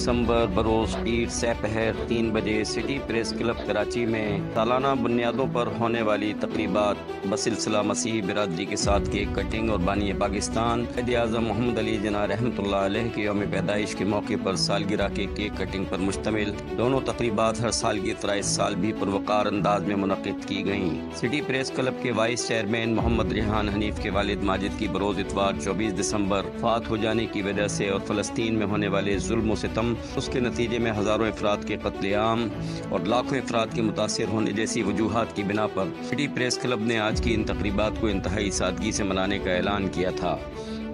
دسمبر بروز پیر سہ پہر 3 بجے سٹی پریس کلب کراچی میں سالانہ بنیادوں پر ہونے والی تقریبات بسلسلہ مسیحی برادری کے ساتھ کیک کٹنگ اور بانی پاکستان قائد اعظم محمد علی جناح رحمۃ اللہ علیہ کے یوم پیدائش کے موقع پر سالگرہ کے کیک کٹنگ پر مشتمل دونوں تقریبات ہر سال کی طرح اس سال بھی پروقار انداز میں منعقد کی گئیں۔ سٹی پریس کلب کے وائس چیئرمین محمد ریحان حنیف کے والد ماجد کی بروز اتوار 24 دسمبر فات ہو جانے کی وجہ سے اور فلسطین میں ہونے والے ظلم و ستم اس کے نتیجے میں ہزاروں افراد کے قتل عام اور لاکھوں افراد کے متاثر ہونے جیسی وجوہات کی بنا پر سٹی پریس کلب نے آج کی ان تقریبات کو انتہائی سادگی سے منانے کا اعلان کیا تھا۔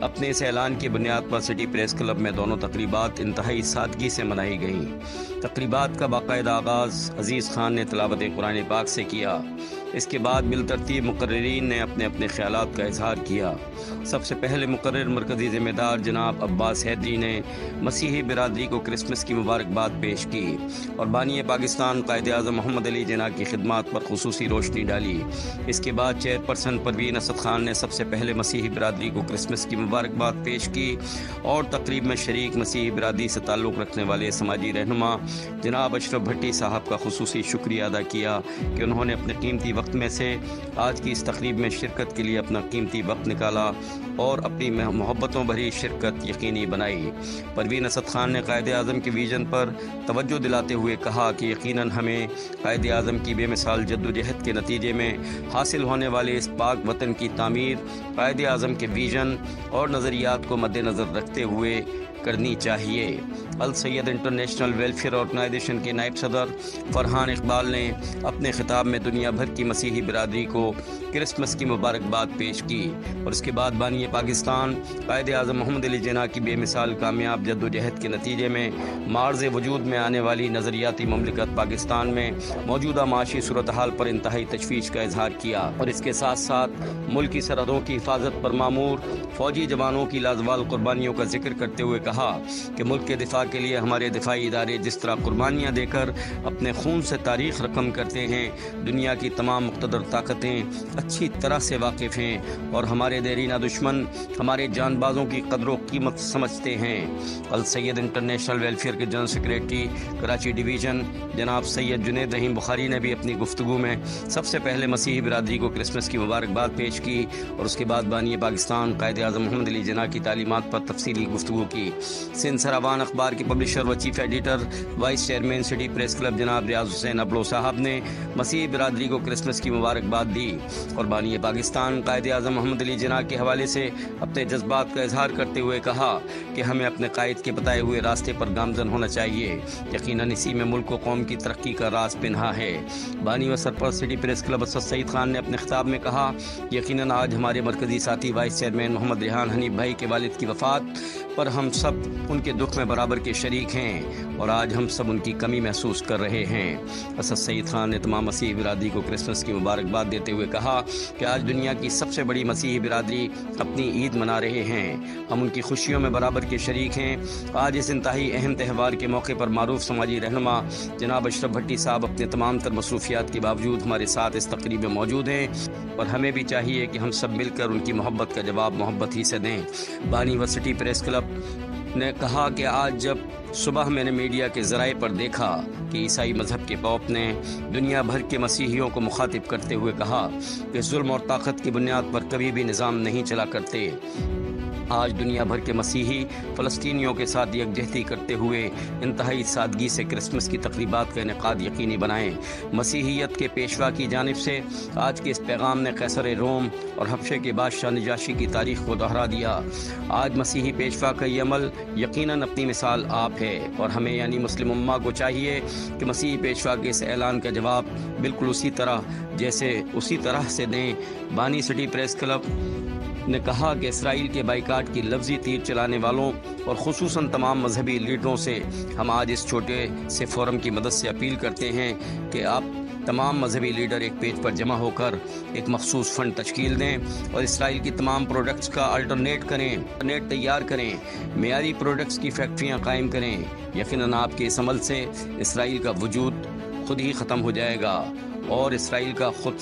اپنے اس اعلان کی بنیاد پر سٹی پریس کلب میں دونوں تقریبات انتہائی سادگی سے منائی گئیں۔ تقریبات کا باقاعدہ آغاز عزیز خان نے تلاوت قرآن پاک سے کیا۔ اس کے بعد بالترتیب مقررین نے اپنے اپنے خیالات کا اظہار کیا۔ سب سے پہلے مقرر مرکزی ذمہ دار جناب عباس حیدری نے مسیحی برادری کو کرسمس کی مبارکباد پیش کی اور بانی پاکستان قائد اعظم محمد علی جناح کی خدمات پر خصوصی روشنی ڈالی۔ اس کے بعد چیئرپرسن پروین اسد خان نے سب سے پہلے مسیحی برادری کو کرسمس کی مبارکباد پیش کی اور تقریب میں شریک مسیحی برادری سے تعلق رکھنے والے سماجی رہنما جناب اشرف بھٹی صاحب کا خصوصی شکریہ ادا کیا کہ انہوں نے اپنے قیمتی وقت میں سے آج کی اس تقریب میں شرکت کے لیے اپنا قیمتی وقت نکالا اور اپنی محبتوں بھری شرکت یقینی بنائی۔ پروین اسد خان نے قائد اعظم کے ویژن پر توجہ دلاتے ہوئے کہا کہ یقیناً ہمیں قائد اعظم کی بے مثال جدوجہد کے نتیجے میں حاصل ہونے والے اس پاک وطن کی تعمیر قائد اعظم کے ویژن اور نظریات کو مد نظر رکھتے ہوئے کرنی چاہیے۔ السید انٹرنیشنل ویلفیئر آرگنائزیشن کے نائب صدر فرحان اقبال نے اپنے خطاب میں دنیا بھر کی مسیحی برادری کو کرسمس کی مبارکباد پیش کی اور اس کے بعد بانی پاکستان قائد اعظم محمد علی جناح کی بے مثال کامیاب جدوجہد کے نتیجے میں معرض وجود میں آنے والی نظریاتی مملکت پاکستان میں موجودہ معاشی صورتحال پر انتہائی تشویش کا اظہار کیا اور اس کے ساتھ ساتھ ملک کی سرحدوں کی حفاظت پر مامور فوجی جوانوں کی لازوال قربانیوں کا ذکر کرتے ہوئے کہا کہ ملک کے دفاع کے لیے ہمارے دفاعی ادارے جس طرح قربانیاں دے کر اپنے خون سے تاریخ رقم کرتے ہیں، دنیا کی تمام مقتدر طاقتیں اچھی طرح سے واقف ہیں اور ہمارے دیرینہ دشمن ہمارے جان بازوں کی قدر و قیمت سمجھتے ہیں۔ السید انٹرنیشنل ویلفیئر کے جنرل سیکریٹری کراچی ڈویژن جناب سید جنید رحیم بخاری نے بھی اپنی گفتگو میں سب سے پہلے مسیحی برادری کو کرسمس کی مبارکباد پیش کی اور اس کے بعد بانی پاکستان قائد اعظم محمد علی جناح کی تعلیمات پر تفصیلی گفتگو کی۔ سندھ سراوان اخبار کے پبلشر و chief editor vice chairman city press club جناب ریاض حسین ابلو صاحب نے مسیحی برادری کو کرسمس کی مبارکباد دی اور بانی پاکستان قائد اعظم محمد علی جناح کے حوالے سے اپنے جذبات کا اظہار کرتے ہوئے کہا کہ ہمیں اپنے قائد کے بتائے ہوئے راستے پر گامزن ہونا چاہیے، یقیناً اسی میں ملک و قوم کی ترقی کا راز پنہا ہے۔ بانی و سرپرست سٹی پریس کلب اسد سعید خان نے اپنے خطاب میں کہا یقیناً آج ہمارے مرکزی ساتھی وائس چیئرمین محمد ریحان حنیف بھائی کے والد کی وفات پر ہم سب ان کے دکھ میں برابر کے شریک ہیں اور آج ہم سب ان کی کمی محسوس کر رہے ہیں۔ اسد سعید خان نے تمام مسیحی برادری کو کرسمس کی مبارکباد دیتے ہوئے کہا کہ آج دنیا کی سب سے بڑی مسیحی برادری اپنی عید منا رہے ہیں، ہم ان کی خوشیوں میں برابر کے شریک ہیں۔ آج اس انتہائی اہم تہوار کے موقع پر معروف سماجی رہنما جناب اشرف بھٹی صاحب اپنے تمام تر مصروفیات کے باوجود ہمارے ساتھ اس تقریب میں موجود ہیں اور ہمیں بھی چاہیے کہ ہم سب مل کر ان کی محبت کا جواب محبت ہی سے دیں۔ بانی و سٹی پریس کلب نے کہا کہ آج جب صبح میں نے میڈیا کے ذرائع پر دیکھا کہ عیسائی مذہب کے پوپ نے دنیا بھر کے مسیحیوں کو مخاطب کرتے ہوئے کہا کہ ظلم اور طاقت کی بنیاد پر کبھی بھی نظام نہیں چلا کرتے، آج دنیا بھر کے مسیحی فلسطینیوں کے ساتھ یکجہتی کرتے ہوئے انتہائی سادگی سے کرسمس کی تقریبات کا انعقاد یقینی بنائیں۔ مسیحیت کے پیشوا کی جانب سے آج کے اس پیغام نے قیصر روم اور حبشے کے بادشاہ نجاشی کی تاریخ کو دہرا دیا۔ آج مسیحی پیشوا کا یہ عمل یقیناً اپنی مثال آپ ہے اور ہمیں یعنی مسلم امہ کو چاہیے کہ مسیحی پیشوا کے اس اعلان کا جواب بالکل اسی طرح سے دیں۔ بانی سٹی پریس کلب نے کہا کہ اسرائیل کے بائیکاٹ کی لفظی تیر چلانے والوں اور خصوصاً تمام مذہبی لیڈروں سے ہم آج اس چھوٹے سے فورم کی مدد سے اپیل کرتے ہیں کہ آپ تمام مذہبی لیڈر ایک پیج پر جمع ہو کر ایک مخصوص فنڈ تشکیل دیں اور اسرائیل کی تمام پروڈکٹس کا الٹرنیٹ تیار کریں، معیاری پروڈکٹس کی فیکٹریاں قائم کریں۔ یقیناً آپ کے اس عمل سے اسرائیل کا وجود خود ہی ختم ہو جائے گا اور اسرائیل کا خود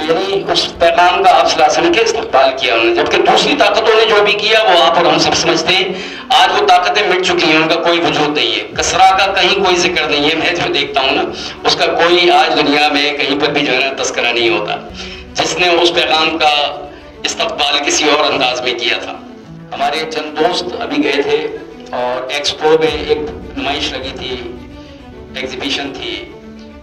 تو یعنی اس پیغام کا آپ صلی اللہ علیہ وسلم کے استقبال کیا انہوں نے، جبکہ دوسری طاقتوں نے جو بھی کیا وہ آپ اور ہم سب سمجھتے ہیں آج وہ طاقتیں مٹ چکی ہیں، ان کا کوئی وجود نہیں ہے. کسرا کا کہیں کوئی ذکر نہیں ہے، میں جو دیکھتا ہوں نا اس کا کوئی آج دنیا میں کہیں پر بھی جو ہے نا تذکرہ نہیں ہوتا، جس نے اس پیغام کا استقبال کسی اور انداز میں کیا تھا. ہمارے چند دوست ابھی گئے تھے اور ایکسپو میں ایک نمائش لگی تھی، ایگزیبیشن تھی،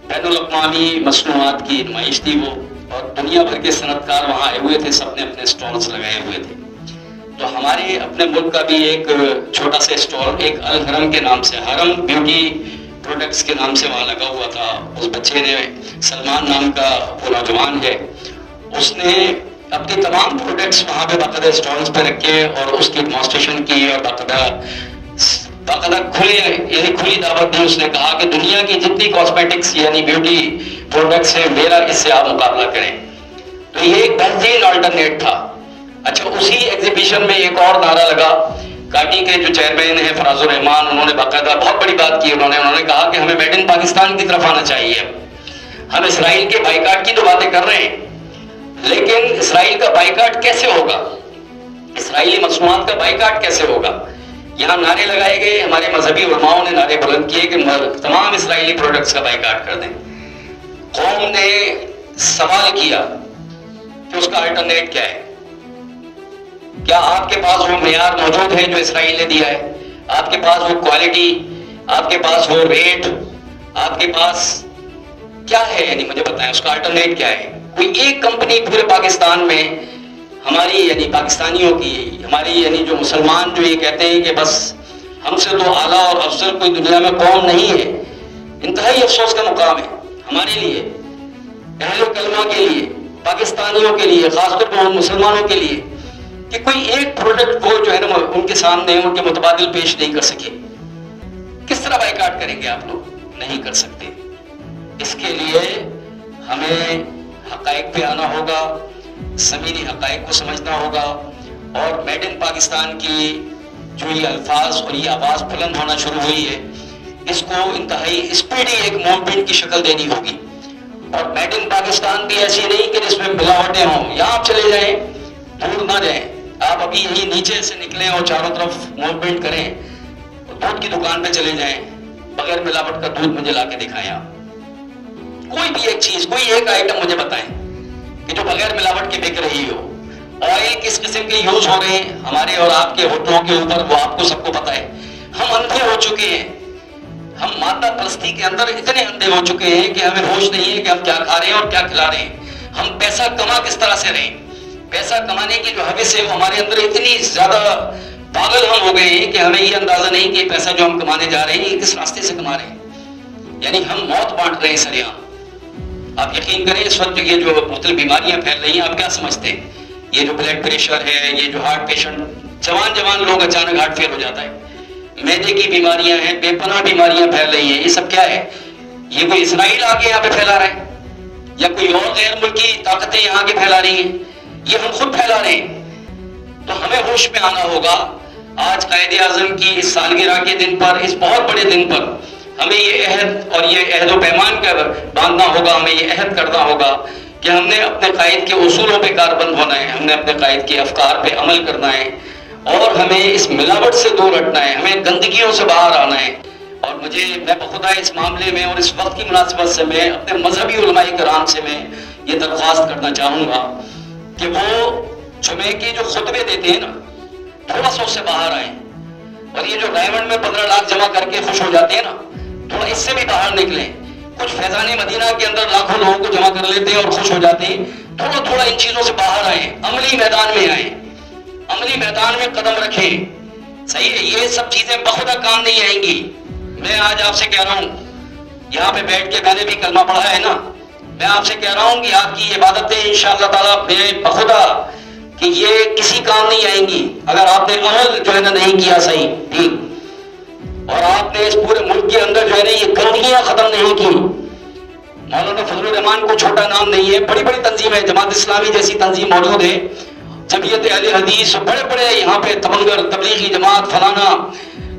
بین الاقوامی مصنوعات کی نمائش تھی وہ، اور دنیا بھر کے صنعت کار وہاں آئے ہوئے تھے، سب نے اپنے اسٹالز لگائے ہوئے تھے. تو ہمارے اپنے ملک کا بھی ایک چھوٹا سا اسٹال ایک الحرم کے نام سے، حرم بیوٹی پروڈکٹس کے نام سے وہاں لگا ہوا تھا. اس بچے نے، سلمان نام کا وہ نوجوان ہے، اس نے اپنی تمام پروڈکٹس وہاں پہ باقاعدہ اسٹالز پہ رکھے اور اس کی ڈیمانسٹریشن کی، اور باقاعدہ کھلی دعوت دی. اس نے کہا کہ دنیا کی جتنی کاسمیٹکس یعنی بیوٹی پروڈکٹس ہیں میرا اس سے آپ مقابلہ کریں. تو یہ ایک بہترین آلٹرنیٹ تھا. اچھا، اسی ایگزیبیشن میں ایک اور نعرہ لگا، کاٹی کے جو چیئرمین ہیں فراز الرحمان، انہوں نے باقاعدہ بہت بڑی بات کی. انہوں نے کہا کہ ہمیں میڈ ان پاکستان کی طرف آنا چاہیے. ہم اسرائیل کے بائیکاٹ کی تو باتیں کر رہے ہیں، لیکن اسرائیل کا بائیکاٹ کیسے ہوگا؟ اسرائیلی مصنوعات کا بائیکاٹ کیسے ہوگا؟ یہاں نعرے لگائے گئے، ہمارے مذہبی علماؤں نے نعرے بلند کیے کہ تمام اسرائیلی پروڈکٹس کا بائیکاٹ کر دیں. قوم نے سوال کیا کہ اس کا الٹرنیٹ کیا ہے؟ کیا آپ کے پاس وہ معیار موجود ہے جو اسرائیل نے دیا ہے؟ آپ کے پاس وہ کوالٹی، آپ کے پاس وہ ریٹ، آپ کے پاس کیا ہے؟ یعنی مجھے بتائیں اس کا الٹرنیٹ کیا ہے؟ کوئی ایک کمپنی پورے پاکستان میں ہماری یعنی پاکستانیوں کی، ہماری یعنی جو مسلمان جو یہ کہتے ہیں کہ بس ہم سے تو اعلیٰ اور افضل کوئی دنیا میں قوم نہیں ہے. انتہائی افسوس کا مقام ہے ہمارے لیے، اہل کلمہ کے لیے، پاکستانیوں کے لیے، خاص طور پر مسلمانوں کے لیے، کہ کوئی ایک پروڈکٹ کو جو ہے نا ان کے سامنے ان کے متبادل پیش نہیں کر سکے. کس طرح بائیکاٹ کریں گے آپ لوگ؟ نہیں کر سکتے. اس کے لیے ہمیں حقائق پہ آنا ہوگا، زمینی حقائق کو سمجھنا ہوگا، اور میڈ ان پاکستان کی جو یہ الفاظ اور یہ آواز بلند ہونا شروع ہوئی ہے، اس کو انتہائی اسپیڈی ایک موومنٹ کی شکل دینی ہوگی. اور میڈ ان پاکستان بھی ایسی نہیں کہ جس میں ملاوٹیں ہوں. یہاں آپ چلے جائیں، دور نہ جائیں، آپ ابھی یہیں نیچے سے نکلیں اور چاروں طرف موومنٹ کریں، دودھ کی دکان پہ چلے جائیں، بغیر ملاوٹ کا دودھ مجھے لا کے دکھائیں. آپ کوئی بھی ایک چیز، کوئی ایک آئٹم مجھے بتائیں کہ جو بغیر ملاوٹ کے بک رہی ہو. آئل کس قسم کے یوز ہو رہے ہیں ہمارے اور آپ کے ہوٹلوں کے اوپر، وہ آپ کو سب کو پتا ہے. ہم اندھے ہو چکے ہیں، ہم مادہ پرستی کے اندر اتنے اندھے ہو چکے ہیں کہ ہمیں ہوش نہیں ہے کہ ہم کیا کھا رہے ہیں اور کیا کھلا رہے ہیں. ہم پیسہ کما کس طرح سے رہے ہیں، پیسہ کمانے کی جو حوث ہے وہ ہمارے اندر اتنی زیادہ پاگل ہم ہو گئے ہیں کہ ہمیں یہ اندازہ نہیں کہ پیسہ جو ہم کمانے جا رہے ہیں یہ کس راستے سے کما رہے ہیں. یعنی ہم موت بانٹ رہے ہیں سریعام. آپ یقین کریں اس وقت یہ جو مختلف بیماریاں پھیل رہی ہیں، آپ کیا سمجھتے ہیں؟ یہ جو بلڈ پریشر ہے، یہ جو ہارٹ پیشنٹ، جوان لوگ اچانک ہارٹ فیل ہو جاتا ہے، معدے کی بیماریاں ہیں، بے پناہ بیماریاں پھیل رہی ہیں. یہ سب کیا ہے؟ یہ کوئی اسرائیل آگے یہاں پہ پھیلا رہا ہے یا کوئی اور غیر ملکی طاقتیں یہاں کے پھیلا رہی ہیں؟ یہ ہم خود پھیلا رہے ہیں. تو ہمیں ہوش میں آنا ہوگا. آج قائد اعظم کی اس سالگرہ کے دن پر، اس بہت بڑے دن پر، ہمیں یہ عہد اور یہ عہد و پیمان کا باندھنا ہوگا. ہمیں یہ عہد کرنا ہوگا کہ ہم نے اپنے قائد کے اصولوں پہ کاربند ہونا ہے، ہم نے اپنے قائد کے افکار پہ عمل کرنا ہے، اور ہمیں اس ملاوٹ سے دور ہٹنا ہے، ہمیں گندگیوں سے باہر آنا ہے. اور میں بخدا اس معاملے میں اور اس وقت کی مناسبت سے میں اپنے مذہبی علماء کرام سے میں یہ درخواست کرنا چاہوں گا کہ وہ جمعے کے جو خطبے دیتے ہیں نا، تھوڑا سا اس سے باہر آئیں. اور یہ جو ڈائمنڈ میں 15 لاکھ جمع کر کے خوش ہو جاتے ہیں نا، تھوڑا اس سے بھی باہر نکلیں. کچھ فیضان مدینہ کے اندر لاکھوں لوگوں کو جمع کر لیتے ہیں اور خوش ہو جاتے ہیں. تھوڑا ان چیزوں سے باہر آئیں، عملی میدان میں آئیں، عملی میدان میں قدم رکھیں. صحیح ہے، یہ سب چیزیں بخدا کام نہیں آئیں گی. میں آج آپ سے کہہ رہا ہوں، یہاں پہ بیٹھ کے میں نے بھی کلمہ پڑھا ہے نا، میں آپ سے کہہ رہا ہوں کہ آپ کی عبادتیں انشاءاللہ تعالیٰ میں بخدا کہ یہ کسی کام نہیں آئیں گی اگر آپ نے عمل جو ہے نا نہیں کیا صحیح ٹھیک، اور آپ نے اس پورے ملک کے اندر جو ہے نا یہ گندگیاں ختم نہیں کی. مولانا فضل الرحمان کو چھوٹا نام نہیں ہے، بڑی بڑی تنظیمیں، جماعت اسلامی جیسی تنظیم موجود ہے، جمعیت اہل حدیث، بڑے یہاں پہ تبنگر تبلیغی جماعت فلانا،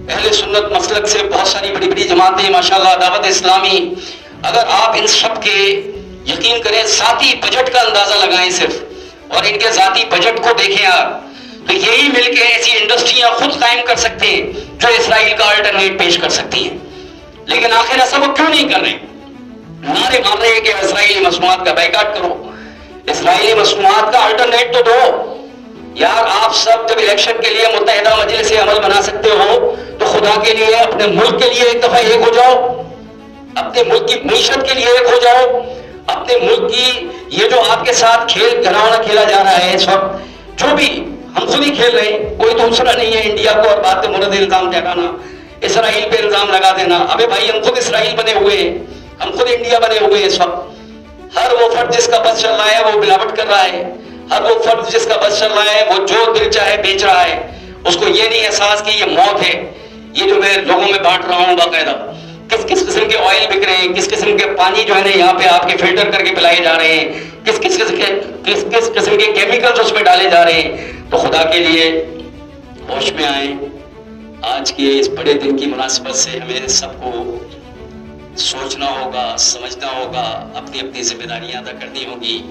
اہل سنت مسلک سے بہت ساری بڑی بڑی جماعتیں ماشاءاللہ، دعوت اسلامی. اگر آپ ان سب کے یقین کریں ذاتی بجٹ کا اندازہ لگائیں صرف، اور ان کے ذاتی بجٹ کو دیکھیں آپ، تو یہی مل کے ایسی انڈسٹریاں خود قائم کر سکتے ہیں جو اسرائیل کا الٹرنیٹ پیش کر سکتی ہیں. لیکن آخر ایسا وہ کیوں نہیں کر رہے؟ نعرے مار رہے ہیں کہ اسرائیلی مصنوعات کا بائیکاٹ کرو، اسرائیلی مصنوعات کا الٹرنیٹ تو دو. یار آپ سب جب الیکشن کے لیے متحدہ مجلس عمل بنا سکتے ہو تو خدا کے لیے اپنے ملک کے لیے ایک دفعہ ایک ہو جاؤ، اپنے ملک کی معیشت کے لیے ایک ہو جاؤ، اپنے ملک کی یہ جو آپ کے ساتھ کھیل گھرانا کھیلا جا رہا ہے اس وقت، جو بھی ہم خود ہی کھیل رہے ہیں، کوئی دوسرا نہیں ہے انڈیا کو اور بات مرد الزام ٹھہرانا، اسرائیل پہ الزام لگا دینا. ابے بھائی ہم خود اسرائیل بنے ہوئے ہیں، ہم خود انڈیا بنے ہوئے ہیں اس وقت. ہر وہ فرد جس کا بس چل رہا ہے وہ ملاوٹ کر رہا ہے، ہر وہ فرد جس کا بس چل رہا ہے وہ جو دل چاہے بیچ رہا ہے. اس کو یہ نہیں احساس کہ یہ موت ہے. یہ جو میں لوگوں میں بانٹ رہا ہوں باقاعدہ، کس کس قسم کے آئل بک رہے ہیں، کس قسم کے پانی جو ہے نا یہاں پہ آپ کے فلٹر کر کے پلائے جا رہے ہیں، کس قسم کے کیمیکلز اس میں ڈالے جا رہے ہیں. تو خدا کے لیے ہوش میں آئیں. آج کے اس بڑے دن کی مناسبت سے ہمیں سب کو سوچنا ہوگا، سمجھنا ہوگا، اپنی اپنی ذمہ داریاں ادا کرنی ہوگی.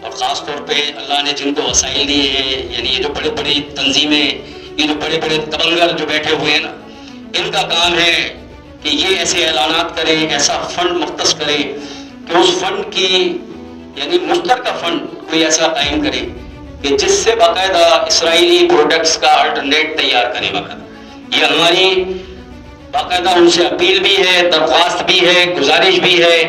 اور خاص طور پہ اللہ نے جن کو وسائل دیے ہیں، یعنی یہ جو بڑے بڑی تنظیمیں، یہ جو بڑے بڑے دبنگر جو بیٹھے ہوئے ہیں نا، ان کا کام ہے کہ یہ ایسے اعلانات کریں، ایسا فنڈ مختص کریں کہ اس فنڈ کی یعنی مشترکہ فنڈ کوئی ایسا قائم کرے کہ جس سے باقاعدہ اسرائیلی پروڈکٹس کا الٹرنیٹ تیار کرے. وقت یہ ہماری باقاعدہ ان سے اپیل بھی ہے، درخواست بھی ہے، گزارش بھی ہے.